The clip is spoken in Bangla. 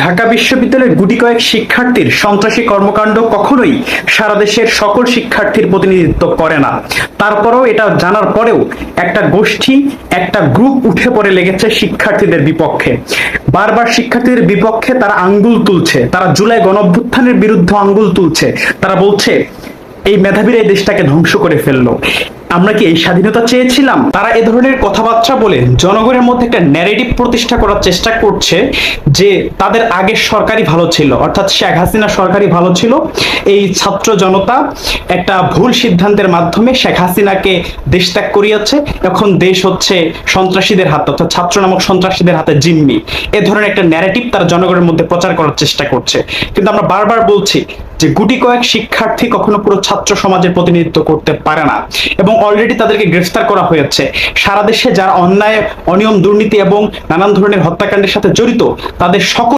ঢাকা বিশ্ববিদ্যালয়ের গুটি কয়েক শিক্ষার্থীর সন্ত্রাসী কর্মকাণ্ড কখনোই সারা দেশের সকল শিক্ষার্থীর প্রতিনিধিত্ব করে না। তারপরেও এটা জানার পরেও একটা গোষ্ঠী, একটা গ্রুপ উঠে পড়ে লেগেছে শিক্ষার্থীদের বিপক্ষে। বারবার শিক্ষার্থীদের বিপক্ষে তারা আঙ্গুল তুলছে, তারা জুলাই গণঅভ্যুত্থানের বিরুদ্ধে আঙ্গুল তুলছে। তারা বলছে এই মেধাবীরা এই দেশটাকে ধ্বংস করে ফেললো, আমরা কি এই স্বাধীনতা চেয়েছিলাম? তারা এ ধরনের কথাবার্তা বলে জনগণের মধ্যে একটা ন্যারেটিভ প্রতিষ্ঠা করার চেষ্টা করছে যে তাদের আগের সরকারই ভালো ছিল, অর্থাৎ শেখ হাসিনা সরকারই ভালো ছিল। এই ছাত্র জনতা একটা ভুল সিদ্ধান্তের মাধ্যমে শেখ হাসিনাকে দেশ ত্যাগ করিয়েছে, এখন দেশ হচ্ছে সন্ত্রাসীদের হাতে, অর্থাৎ ছাত্র নামক সন্ত্রাসীদের হাতে জিম্মি। এ ধরনের একটা ন্যারেটিভ তারা জনগণের মধ্যে প্রচার করার চেষ্টা করছে। কিন্তু আমরা বারবার বলছি যে গুটি কয়েক শিক্ষার্থী কখনো পুরো ছাত্র সমাজের প্রতিনিধিত্ব করতে পারে না, এবং অলরেডি তাদেরকে গ্রেফতার করা হয়েছে। সারা দেশে যারা অন্যায়, অনিয়ম, দুর্নীতি এবং নানান ধরনের হত্যাকাণ্ডের সাথে জড়িত তাদের সকল